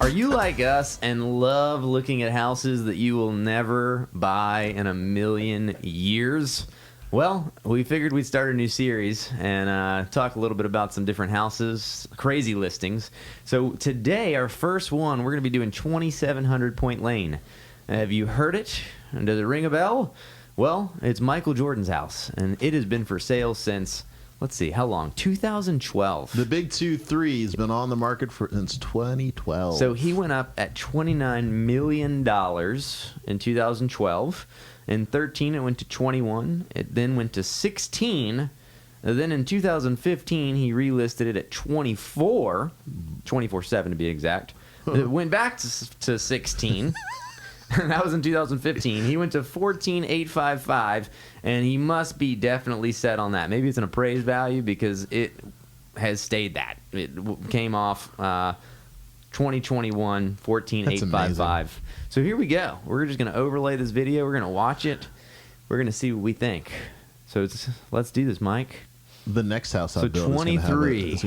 Are you like us and love looking at houses that you will never buy in a million years? Well, we figured we'd start a new series and talk a little bit about some different houses, crazy listings. So today, our first one, we're going to be doing 2700 Point Lane. Have you heard it? Does it ring a bell? Well, it's Michael Jordan's house, and it has been for sale since, let's see, how long? 2012. The big 2-3 has been on the market since 2012. So he went up at $29 million in 2012. In 13, it went to 21. It then went to 16. And then in 2015, he relisted it at 24, 24.7 to be exact. It went back to 16. That was in 2015. He went to 14,855, and he must be definitely set on that. Maybe it's an appraised value because it has stayed that. It came off 2021, 14,855. So here we go. We're just going to overlay this video. We're going to watch it. We're going to see what we think. So let's do this, Mike. The next house I built is going to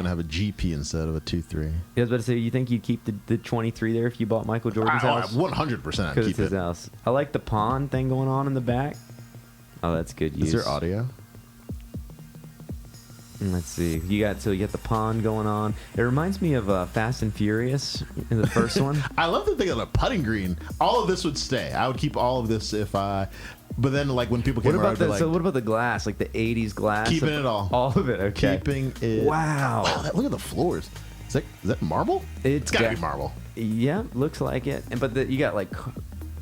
have a GP instead of a 2-3. I was about to say, you think you'd keep the 23 there if you bought Michael Jordan's house? 100% I'd keep keep his it. House. I like the pond thing going on in the back. Oh, that's good use. Is there audio? Let's see. You got the pond going on. It reminds me of Fast and Furious in the first one. I love that they got a putting green. All of this would stay. I would keep all of this if I. But then, like when people came around, so what about the glass? Like the '80s glass? Keeping it all. All of it. Okay. Keeping it. Wow. Look at the floors. Is that marble? It's gotta be marble. Yeah, looks like it. But you got like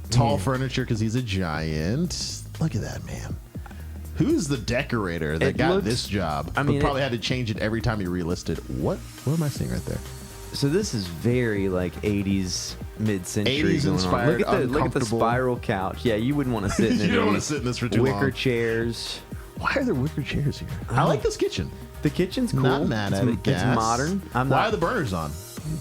tall furniture because he's a giant. Look at that, man. Who's the decorator that got this job? I mean, probably had to change it every time he relisted. What am I seeing right there? So this is very like 80s mid-century 80s inspired. Look at the spiral couch. Yeah, you wouldn't want to sit in it. You don't want to sit in this for too long. Wicker chairs. Why are there wicker chairs here? I like this kitchen. The kitchen's cool. Not mad at it. It's modern. Why are the burners on?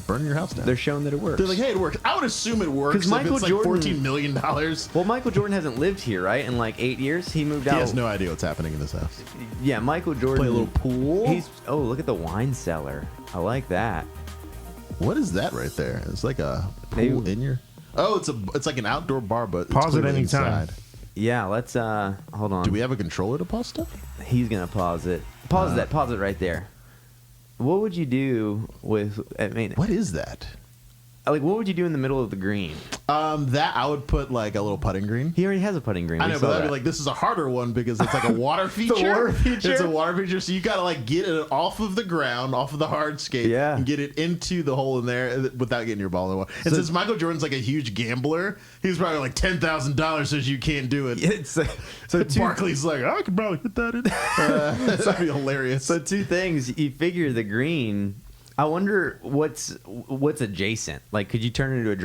Burning your house down. They're showing that it works. They're like, hey, it works. I would assume it works if it's like $14 million. Well, Michael Jordan hasn't lived here, right? In like 8 years. He moved out. He has no idea what's happening in this house. Yeah, Michael Jordan. Play a little pool. Look at the wine cellar. I like that. What is that right there? It's like a pool in your... Oh, it's like an outdoor bar, but pause it's it any time. Yeah, let's hold on. Do we have a controller to pause stuff? He's gonna pause it. Pause it right there. What would you do with? I mean, what is that? Like, what would you do in the middle of the green? That I would put like a little putting green. He already has a putting green. I know, but I'd be like, this is a harder one because it's like a water feature. The water feature. It's a water feature, so you gotta like get it off of the ground, off of the hardscape, and get it into the hole in there without getting your ball in the water. And since Michael Jordan's like a huge gambler, he's probably like $10,000 says you can't do it. So Barkley's like, I could probably put that in. That'd be hilarious. So two things. You figure the green. I wonder what's adjacent. Like, could you turn it into a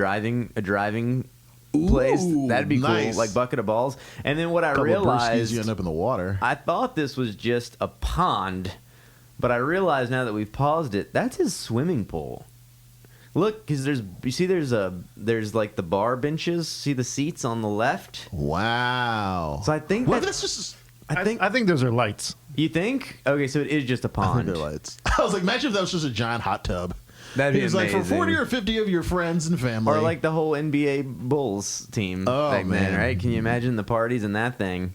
driving place? That'd be nice. Cool. Like bucket of balls. And then what I realized, you end up in the water. I thought this was just a pond, but I realized now that we've paused it, that's his swimming pool. Look, because there's like the bar benches. See the seats on the left? Wow. So I think that's just. I think those are lights. You think? Okay, so it is just a pond. I think they're lights. I was like, imagine if that was just a giant hot tub. That'd be amazing. Like, for 40 or 50 of your friends and family. Or like the whole NBA Bulls team back then, right? Can you imagine the parties in that thing?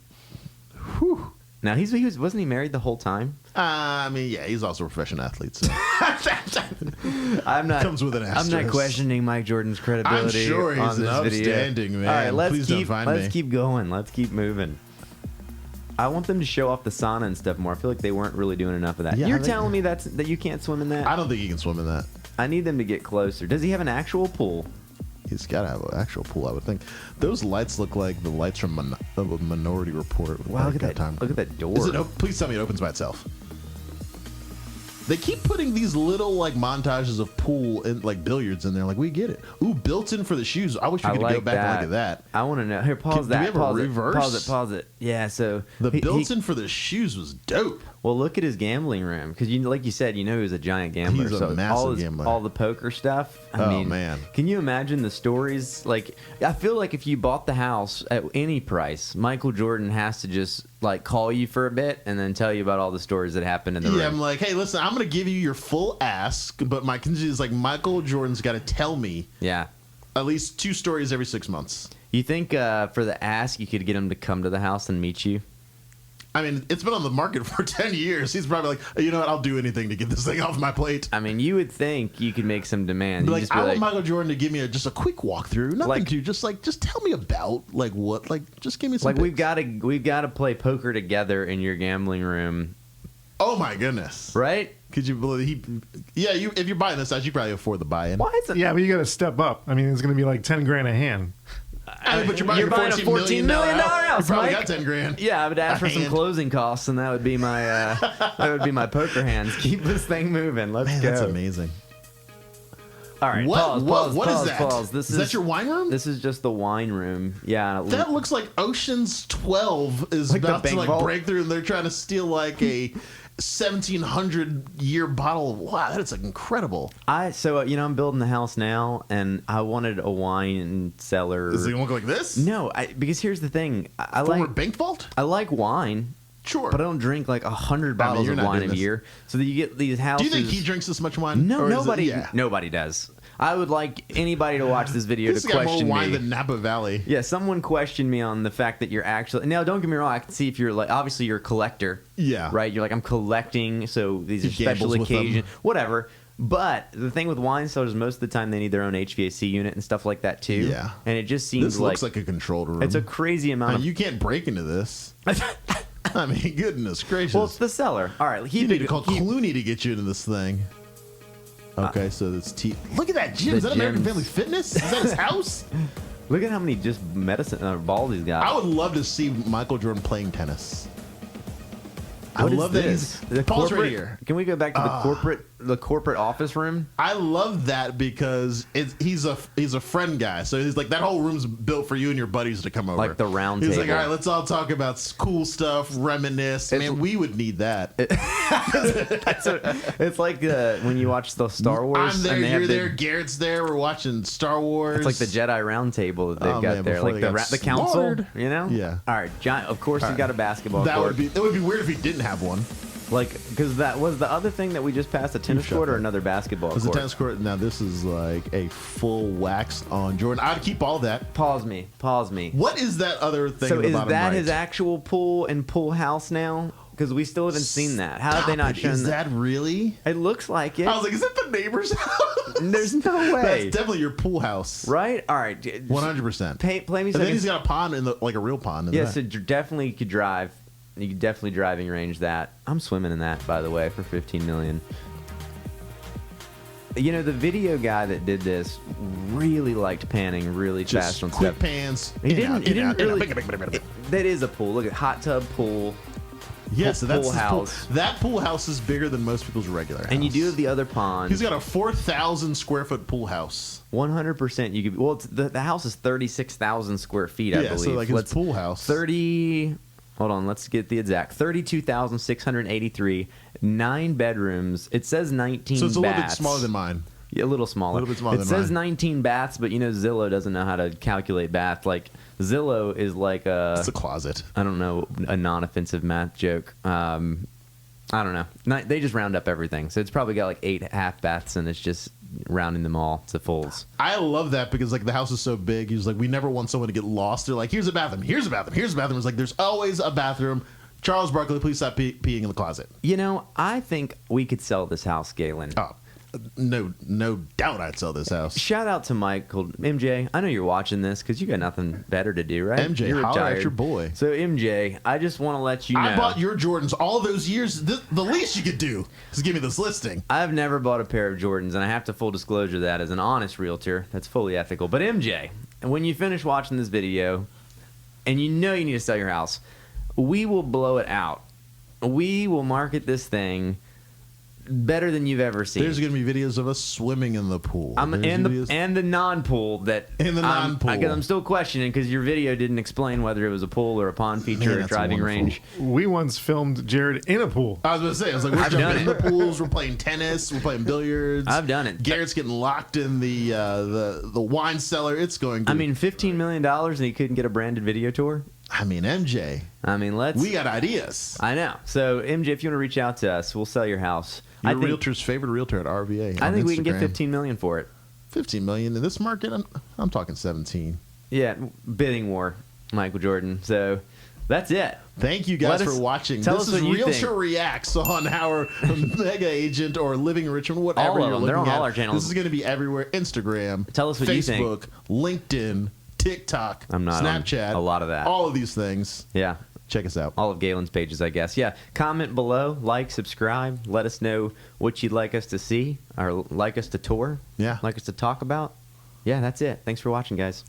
Whew. Now, wasn't he married the whole time? I mean, yeah, he's also a professional athlete. So. Comes with an asterisk. I'm not questioning Mike Jordan's credibility. I'm sure he's on this outstanding video. man. All right, let's keep going. Let's keep moving. I want them to show off the sauna and stuff more. I feel like they weren't really doing enough of that. Yeah, You're telling me that you can't swim in that? I don't think he can swim in that. I need them to get closer. Does he have an actual pool? He's got to have an actual pool, I would think. Those lights look like the lights from Minority Report. Wow, look at that! Look at that door. Please tell me it opens by itself. They keep putting these little like montages of pool and like billiards in there. Like, we get it. Ooh, built in for the shoes. I wish we could go back and look at that. I want to know. Here, pause that. Do we have a reverse? Pause it. Yeah. So the built in for the shoes was dope. Well, look at his gambling room because like you said, he was a giant gambler. He's a massive gambler. All the poker stuff. I mean, man, can you imagine the stories? Like, I feel like if you bought the house at any price, Michael Jordan has to just like call you for a bit and then tell you about all the stories that happened in the room. Yeah, I'm like, hey, listen, I'm gonna give you your full ask, but my contingency is like Michael Jordan's got to tell me. Yeah. At least 2 stories every 6 months. You think for the ask, you could get him to come to the house and meet you? I mean, it's been on the market for 10 years. He's probably like, you know what? I'll do anything to get this thing off my plate. I mean, you would think you could make some demands. Like, I want Michael Jordan to give me just a quick walkthrough. Nothing to just tell me about just give me some. Like we've got to play poker together in your gambling room. Oh my goodness! Right? Could you believe if you're buying this house, you probably afford the buy-in. Why is it? Yeah, but you got to step up. I mean, it's going to be like 10 grand a hand. I mean, but you're buying a $14 million house. You probably got 10 grand. Yeah, I would ask for some closing costs, and that would be my poker hands. Keep this thing moving. Let's go. That's amazing. All right, what is that? Pause. Is that your wine room? This is just the wine room. Yeah. That looks like Ocean's 12 is like about to vault. break through, and they're trying to steal like a 1700-year bottle of wow. That is incredible. I'm building the house now, and I wanted a wine cellar. Does it look like this? No, because here's the thing. I Former like bank vault. I like wine. Sure. But I don't drink like 100 bottles of wine a year. So that you get these houses. Do you think he drinks this much wine? No, nobody does. I would like anybody to watch this video to question me. He's got more wine than Napa Valley. Yeah, someone questioned me on the fact that you're actually... Now, don't get me wrong. I can see if you're like... Obviously, you're a collector. Yeah. Right? You're like, I'm collecting, so these are He special gambles with them. occasions. Whatever. But the thing with wine cellars, most of the time they need their own HVAC unit and stuff like that, too. Yeah. And it just seems This looks like a controlled room. It's a crazy amount of... You can't break into this. I mean, goodness gracious. Well, it's the cellar. All right. You need to call Clooney to get you into this thing. Okay, so it's Look at that gym. Is that American Family Fitness? Is that his house? Look at how many just medicine balls he's got. I would love to see Michael Jordan playing tennis. What I love that this? he's pause right here. Can we go back to the corporate office room? I love that because he's a friend guy. So he's like, that whole room's built for you and your buddies to come over. Like the round he's table. He's like, all right, let's all talk about cool stuff, reminisce. Man, we would need that. It's like when you watch the Star Wars. I'm there, you're there, Garrett's there. We're watching Star Wars. It's like the Jedi round table that they've got there, like the council. You know? Yeah. All right, John. Of course, he's got a basketball court. That would be weird if he didn't have one. Like, because that was the other thing that we just passed, a tennis court or another basketball court? It's a tennis court. Now, this is like a full waxed on Jordan. I'd keep all that. Pause me. What is that other thing so in the bottom right? So is that his actual pool and pool house now? Because we still haven't seen that. How have they not shown that? Is that really? It looks like it. I was like, is that the neighbor's house? There's no way. That's definitely your pool house. Right? All right. 100%. Play me I think he's got a pond, like a real pond. Yeah, so definitely could drive. You could definitely driving range that. I'm swimming in that, by the way, for $15 million. You know, the video guy that did this really liked panning really fast on quick stuff. Pans. He didn't really. That is a pool. Look at hot tub pool. Yeah, so that's pool house. That pool house is bigger than most people's regular house. And you do have the other pond. He's got a 4,000 square foot pool house. 100%. You could. Well, the house is 36,000 square feet, I believe. Yeah, so like his pool house. Hold on, let's get the exact. 32,683, 9 bedrooms. It says 19 baths. So it's a little bit smaller than mine. Yeah, a little smaller. It says 19 baths, but you know Zillow doesn't know how to calculate bath. Like Zillow is like it's a closet. I don't know, a non-offensive math joke. I don't know. They just round up everything. So it's probably got like 8 half baths, and it's just rounding them all to fulls. I love that because like the house is so big. He's like, we never want someone to get lost. They're like, here's a bathroom, here's a bathroom, here's a bathroom. It's like, there's always a bathroom. Charles Barkley, please stop peeing in the closet. You know, I think we could sell this house, Galen. Oh, no doubt I'd sell this house. Shout out to Michael. MJ, I know you're watching this because you got nothing better to do, right? MJ, you're holler retired. at your boy. So MJ, I just want to let you know. I bought your Jordans all those years. The least you could do is give me this listing. I've never bought a pair of Jordans, and I have to full disclosure that as an honest realtor, that's fully ethical. But MJ, when you finish watching this video, and you know you need to sell your house, we will blow it out. We will market this thing better than you've ever seen. There's going to be videos of us swimming in the pool. And the non-pool that in the non-pool. I'm still questioning because your video didn't explain whether it was a pool or a pond feature or a driving range. We once filmed Jared in a pool. I was going to say, I was like, we're jumping in the pools, we're playing tennis, we're playing billiards. I've done it. Garrett's getting locked in the wine cellar. It's going good. I mean, $15 million and he couldn't get a branded video tour. I mean, MJ. I mean, we got ideas. I know. So, MJ, if you want to reach out to us, we'll sell your house. Your realtor's favorite realtor at RVA. I think we can get $15 million for it. $15 million in this market? I'm talking 17. Yeah, bidding war, Michael Jordan. So that's it. Thank you guys for watching. This is Realtor Reacts on our Mega Agent or Living Richmond, whatever you're looking They're on at. all our channels. This is going to be everywhere. Instagram, tell us what you think. Facebook, LinkedIn, TikTok, I'm not Snapchat. on a lot of that. All of these things. Yeah. Check us out. All of Galen's pages, I guess. Yeah. Comment below, like, subscribe. Let us know what you'd like us to see or like us to tour. Yeah. Like us to talk about. Yeah, that's it. Thanks for watching, guys.